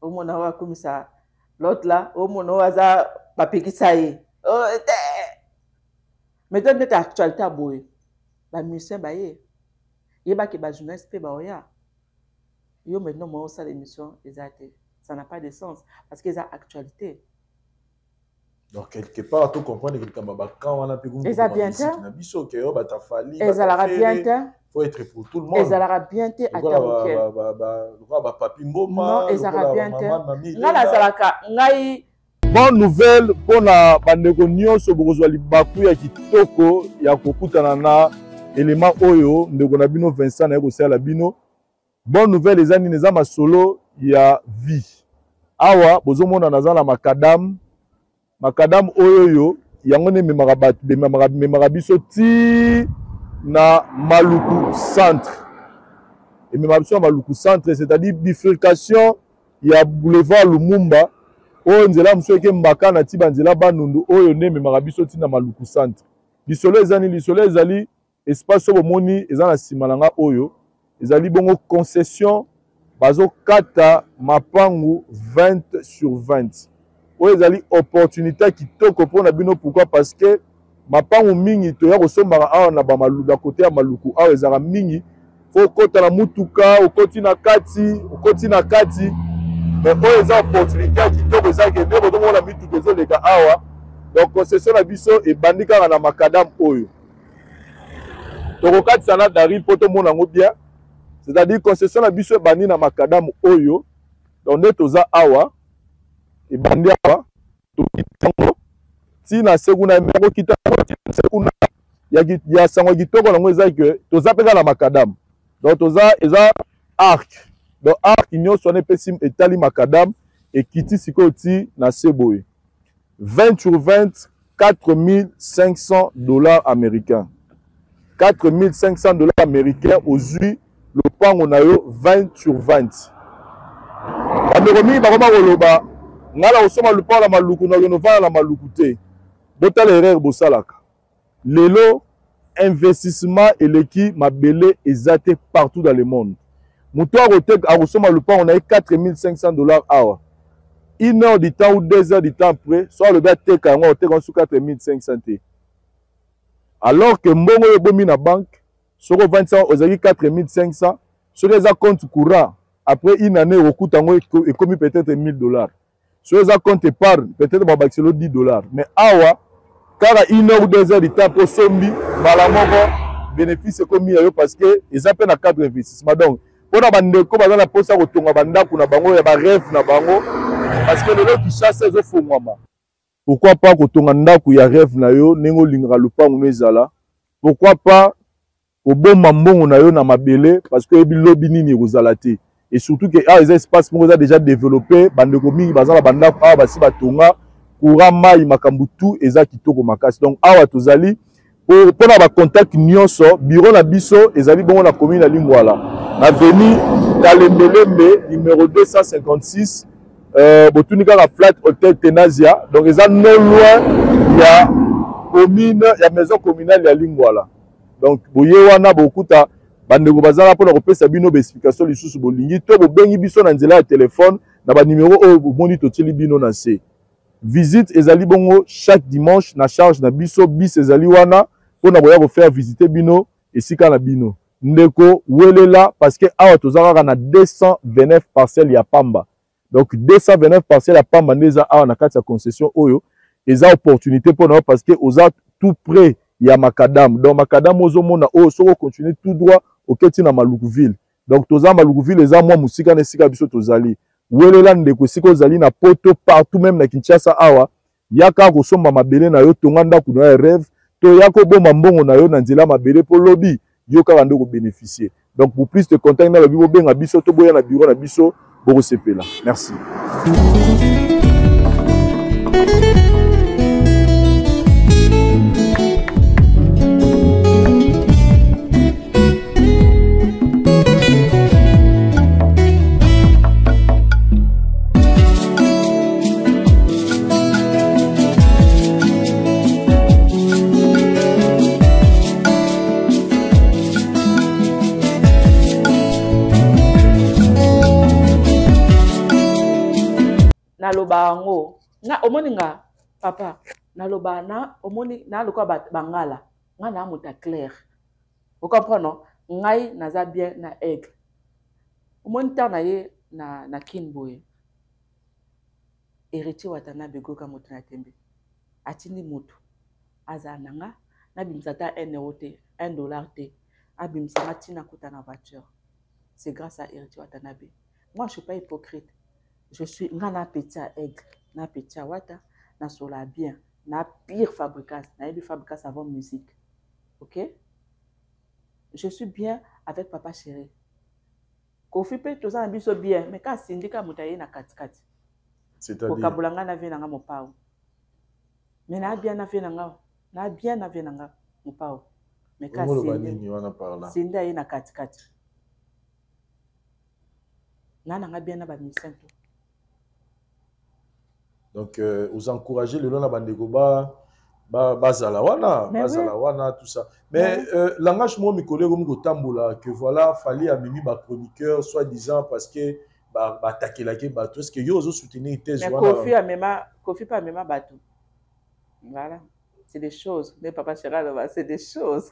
Au moins, on a comme ça. L'autre là, au moins, on a papier qui s'aille. Mais dans cette actualité à boy, ba musicien ba ye, yeba ke ba journaliste pe ba oya. Yo maintenant moi ça l'émission exacte. Ça n'a pas de sens parce que ça actualité. Donc quelque part tout comprendre que comme ba quand on a pu gouverner. Ça bien temps. Na biso ke yo ba ta fali. Ça bien temps. Faut être pour tout le monde. Ça la bien temps à ta ba papi mboma. Non, ça bien temps. Ngala salaka ngai. Bonne nouvelle pour la bandeko nyonso bokozwa libaku ya kitoko ya kokutana na élément oyo ndeko na bino Vincent na ekosala bino. Bonne nouvelle ezani neza masolo ya vie. Awa bozomona nazala makadam oyo yo yango ne memaka bat memaka biso ti na Maluku centre. Et memaka biso na Maluku centre, c'est-à-dire bifurcation ya boulevard Lumumba. Oyo nzela mso eke mbaka na ti banzela banundu oyo ne memaka biso ti na Maluku centre. Lisolo ezali espace oyo bomoni eza na nsima na nga oyo ezali bongo concession bazo kata mapangu 20 sur 20. Oyo ezali opportunité kitoko mpona bino. Pourquoi? Parce que mapangu mingi toya kosombaka awa na bamaluku côté ya Maluku awa ezaka mingi fo okota na mutuka okoti na kati mais oyo eza opportunité ya kitoko ezaki nde botomona mituka ezoleka awa. Donc concession na biso ebandi kaka na makadam oyo tokokatisa na dari mpo tomona yango bien. C'est-à-dire concession na biso ebandi na makadam oyo donc nde toza awa ebandi awa tokitango tina sekuna meko kitango sekuna ya sango kitoko nango eza ke toza peka na makadam donc toza eza arc. Donc arc nyonso wana epesi etali makadam ekiti sikoyo ti na seboye 20 sur 20 $4,500 américains. 4,500 $ américains ozwi lopango na yo 20 sur 20. Bandeko mingi bakoma koloba ngala osoma lopango na Maluku na renovana na Maluku te. Botala erreur bosalaka. Lelo investissement eleki mabele ezate partout dans le monde. Muto akosoma lopango na ye 4,500 $ awa. 1 heure du temps ou 2 heures du temps après, soit le gars teka yango oteka sous 4,500 te. Alors que mbongo yo bomi na banque, soko 25 ozaki 4,500, sur les compte courant, après une année okuta yango ekomi peut-être $1,000. Sur les compte épargne, peut-être babakiselo $10. Mais awa kaka 1 heure ou 2 heures du temps pour sombi malamoko bénéfice ekomi yo parce que eza pe na cadre investissement. Donc pona bandeko baza na posa kotonga bandaku na bango ya ba rêve na bango parce que lelo qui chasse ezo fongwama. Pourquoi pas kotonga ndaku ya rêve na yo nengo lingaka lupango no ezala? Pourquoi pas koboma mbongo na yo na mabele parce que ebi lobi nini ekozala te? Et surtout que les espaces sont déjà développés, bandeko mingi baza na bandaku awa basi batonga courant mai makambu tout eza kitoko makasi. Donc awa tozali pour na ba contact nyonso bureau na biso ezali bongo na commune ya Lingwala. Avenue Kalembelembe numéro 256 botunika la flat hôtel Tenazia. Donc eza non loin ya commune ya maison communale ya Lingwala. Donc boye wana bokuta bandeko bazala pour kopesa bino ba explication lisusu bolingi to bobengi biso na nzela ya téléphone na ba numéro oyo bomoni totili bino na se. Visite ezali bongo chaque dimanche na charge na biso bis ezali wana pour na boya faire visiter bino esika na bino. Ndeko welela parce que awa tozaka na 229 parcelles ya pamba. Donc 229 parcelles ya pamba neza awa na kati ya concession oyo eza opportunité pour nous parce que oza tout près ya Makadam. Donc Makadam ozomona oyo soko continuer tout droit au keti na Malukuville. Donc toza Malukuville eza mwa musika na sika biso tozali. Welela ndeko siko ozali na poto partout même na Kinshasa awa yaka kosomba mabele na yo tonga ndako na ya rêve to yako bomba mbongo na yo na nzela mabele po lobi yo kaka ndeko bénéficier. Donc pour plus de contact na lobi benga biso to boya na bureau na biso boko sepela. Merci. Naloba ngo na omoni nga papa naloba na omoni na lokwa bangala nga na muta clair. Vous comprenez? Ngai naza bien na aigle. Omoni ta na ye na Kinboye. Héritier watana begoka moto na tembe. Atindi moto. Aza nanga na bimsata 1 euro te, 1 dollar te. Abimsanga tina kuta na voiture. C'est grâce à Héritier Watanabe. Moi je suis pas hypocrite. Je suis na petit à aigle, na petit à wata, na sola bien, na pire fabricant, na ébi fabricant avant musique. OK? Je suis bien avec papa chéri. Kofi pe to za biso bien, mais quand syndicat mutaye na katikati. C'est-à-dire Kokabulanga na vie nanga mopao. Mais na bien na vie nanga, na bien na vie nanga mopao. Mais quand syndicat ye na katikati. Na nanga bien na ba musicien. Donc, vous encouragez le long de la bande bazalawana, tout ça. Mais langage moi, mes collègues, que voilà, fallait amener ma chroniqueur, soi-disant, parce que attaquer la guerre, parce que yo soutenir tes mais Kofi pas même bateau. Voilà, c'est des choses. Mais papa Chéral, c'est des choses.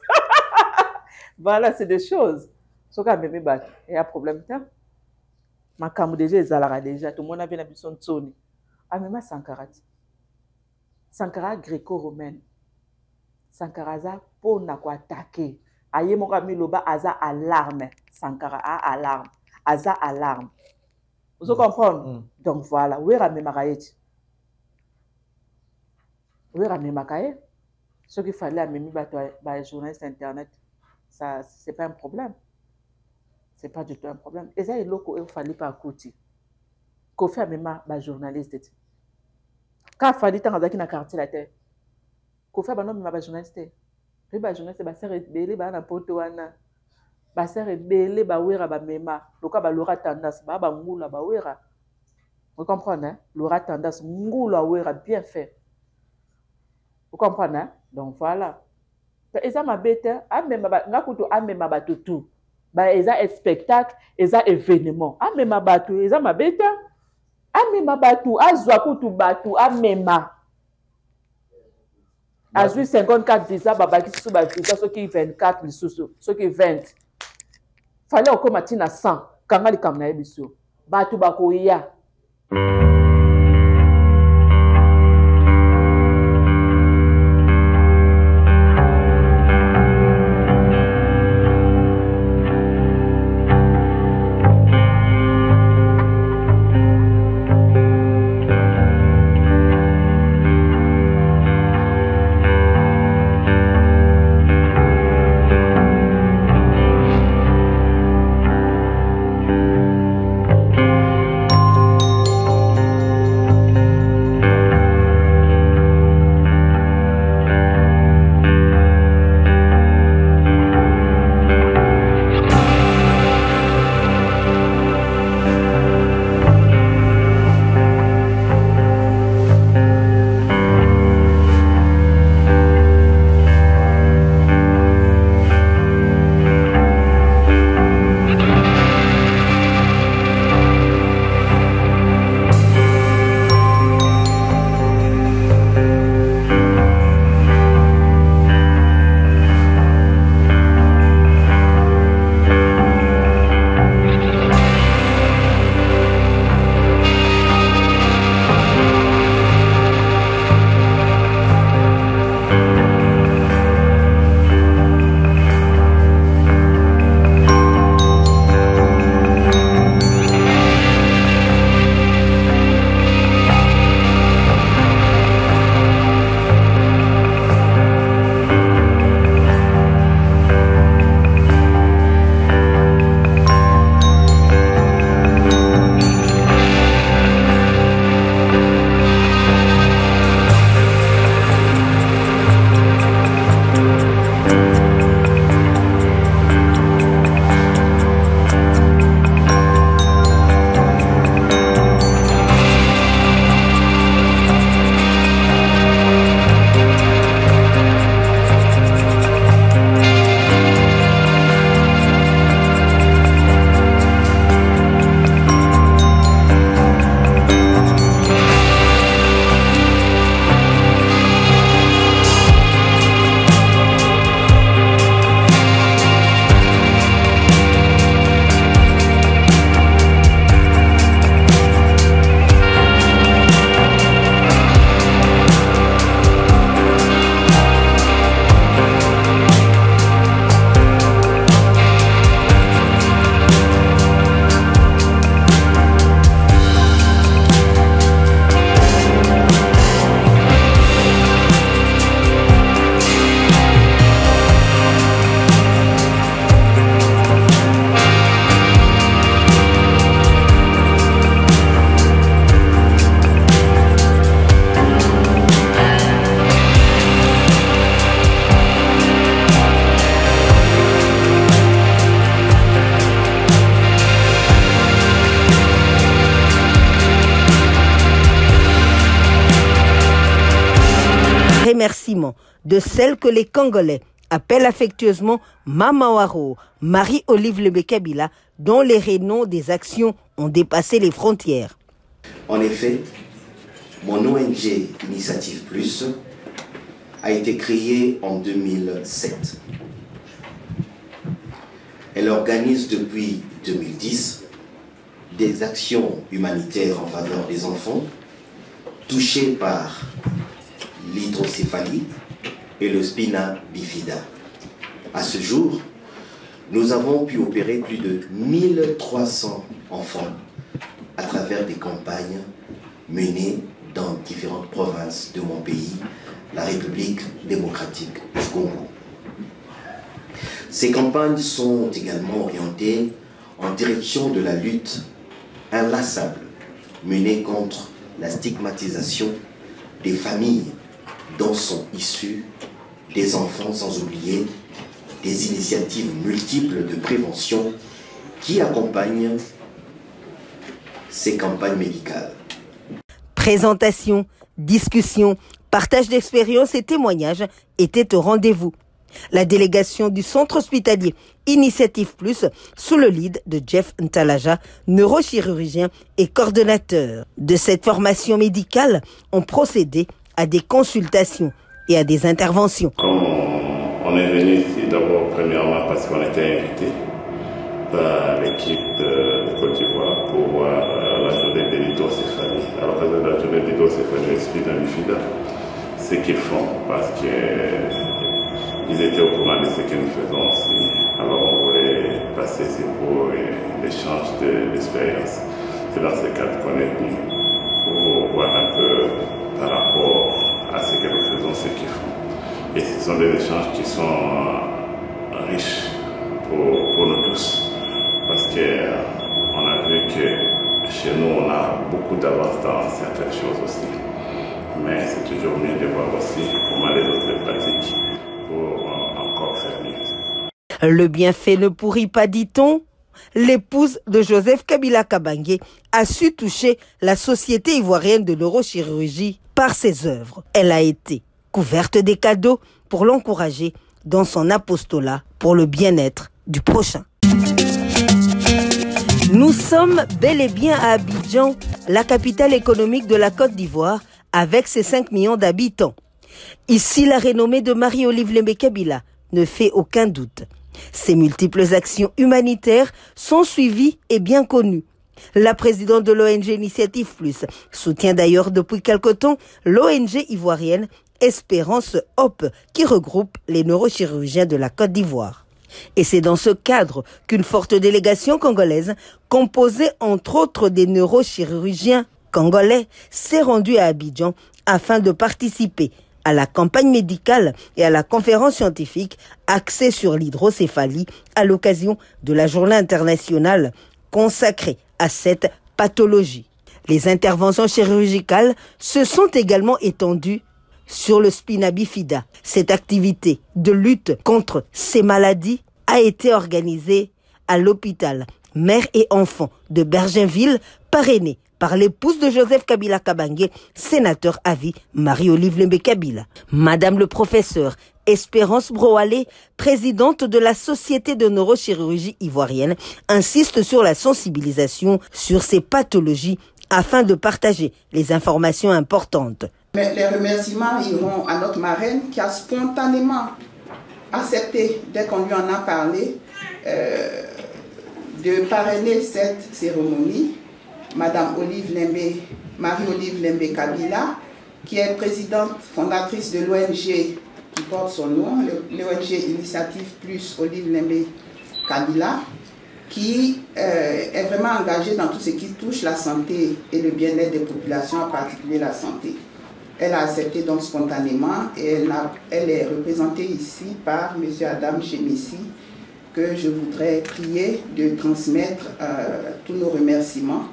Voilà, c'est des choses. Sauf qu'à même bateau, il y a un problème. Ma camme déjà, déjà, tout le monde avait une son Sony. Amema Sankarati. Sankara gréco-romaine. Sankara za pour na ko attaquer. Aye mo kami loba aza alarme. Sankara a alarme. Aza alarme. Vous comprenez? Donc voilà, où est Ramé Makaye? Où est Ramé Makaye? Ce qu'il fallait amener par les journalistes internet, ça c'est pas un problème. C'est pas du tout un problème. Et ça il loko il fallait pas côté. Kofi amema ba journaliste. Ka fali tanga na quartier la terre. Kofi abano mema ba journaliste. Pe ba journaliste ba sere belé ba na poto wana. Ba sere belé ba wera ba mema. Loka ba lora tendance ba ngula ba wera. Vous comprenez hein? Lora tendance ngula wera bien fait. Vous comprenez hein? Donc voilà. Et ça ma bête amema ba ngakuto amema ba tutu. Ba eza spectacle, eza événement. Amema ba tu eza ma bête. Amema batu, azwa kutu batu, amema. Azwi 54 visa, babaki sous ba visa, ceux qui 24 lisusu, ceux qui 20. Fallait encore matina 100, kangali kamna ebiso. Batu bako ya. remerciements de celle que les Congolais appellent affectueusement Mama Waro, Marie-Olive Lembe-Kabila, dont les rénoms des actions ont dépassé les frontières. En effet, mon ONG Initiative Plus a été créée en 2007. Elle organise depuis 2010 des actions humanitaires en faveur des enfants touchés par l'hydrocéphalie et le spina bifida. À ce jour, nous avons pu opérer plus de 1300 enfants à travers des campagnes menées dans différentes provinces de mon pays, la République démocratique du Congo. Ces campagnes sont également orientées en direction de la lutte inlassable menée contre la stigmatisation des familles dont sont issus des enfants, sans oublier des initiatives multiples de prévention qui accompagnent ces campagnes médicales. Présentation, discussion, partage d'expériences et témoignages étaient au rendez-vous. La délégation du centre hospitalier Initiative Plus, sous le lead de Jeff Ntalaja, neurochirurgien et coordonnateur de cette formation médicale, ont procédé à des consultations et à des interventions. On est venu ici d'abord premièrement parce qu'on était invité par l'équipe de Côte d'Ivoire pour la journée de l'hydrocéphalie. À l'occasion de la journée de l'hydrocéphalie, spina bifida, ce qu'ils font parce qu'ils étaient au courant de ce que nous faisons aussi. Alors on voulait passer ces pour l'échange d'expérience. C'est dans ce cadre qu'on est venu pour voir un peu par rapport à ce que nous faisons, ce qu'ils font. Et ce sont des échanges qui sont riches pour nous tous. Parce qu'on a vu que chez nous, on a beaucoup d'avance dans certaines choses aussi. Mais c'est toujours mieux de voir aussi comment les autres pratiquent pour encore faire mieux. Le bienfait ne pourrit pas, dit-on. L'épouse de Joseph Kabila Kabange a su toucher la Société ivoirienne de neurochirurgie par ses œuvres. Elle a été couverte des cadeaux pour l'encourager dans son apostolat pour le bien-être du prochain. Nous sommes bel et bien à Abidjan, la capitale économique de la Côte d'Ivoire, avec ses 5 millions d'habitants. Ici, la renommée de Marie-Olive Lembe-Kabila ne fait aucun doute. Ses multiples actions humanitaires sont suivies et bien connues. La présidente de l'ONG Initiative Plus soutient d'ailleurs depuis quelque temps l'ONG ivoirienne Espérance Hope, qui regroupe les neurochirurgiens de la Côte d'Ivoire. Et c'est dans ce cadre qu'une forte délégation congolaise, composée entre autres des neurochirurgiens congolais, s'est rendue à Abidjan afin de participer à la campagne médicale et à la conférence scientifique axée sur l'hydrocéphalie à l'occasion de la journée internationale consacrée à cette pathologie. Les interventions chirurgicales se sont également étendues sur le spina bifida. Cette activité de lutte contre ces maladies a été organisée à l'hôpital Mère et Enfants de Bergenville, parrainée par l'épouse de Joseph Kabila Kabange, sénateur à vie Marie-Olive Lembe-Kabila. Madame le professeur Espérance Broalé, présidente de la Société de neurochirurgie ivoirienne, insiste sur la sensibilisation sur ces pathologies afin de partager les informations importantes. Mais les remerciements iront à notre marraine qui a spontanément accepté, dès qu'on lui en a parlé, de parrainer cette cérémonie. Madame Marie-Olive Lembe-Kabila, qui est présidente fondatrice de l'ONG qui porte son nom, l'ONG Initiative Plus Olive Lembe-Kabila, qui est vraiment engagée dans tout ce qui touche la santé et le bien-être des populations, en particulier la santé. Elle a accepté donc spontanément et elle est représentée ici par M. Adam Chemissi, que je voudrais prier de transmettre tous nos remerciements.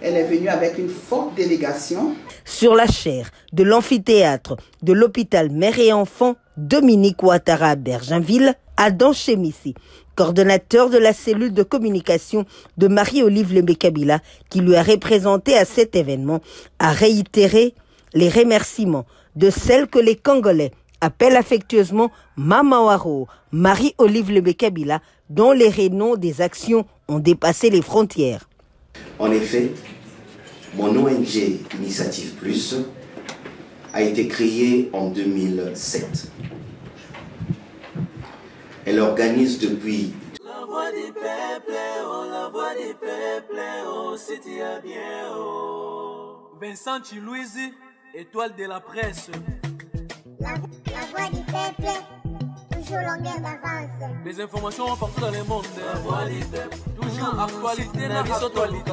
Elle est venue avec une forte délégation. Sur la chaire de l'amphithéâtre de l'hôpital Mère et Enfants, Dominique Ouattara à Bergenville, Adam Chemissi, coordonnateur de la cellule de communication de Marie-Olive Lembe-Kabila, qui lui a représenté à cet événement, a réitéré les remerciements de celle que les Congolais appellent affectueusement Mama Waro, Marie-Olive Lembe Kabila, dont les rénoms des actions ont dépassé les frontières. En effet, mon ONG Initiative Plus a été créée en 2007. Elle organise depuis... La voix du peuple, oh, la voix du peuple, oh, c'était bien, oh. Vincent Chilouizi, étoile de la presse. La voix du peuple, toujours longueur d'avance. Les informations partout dans le monde. La voix du peuple, toujours actualité, actualité.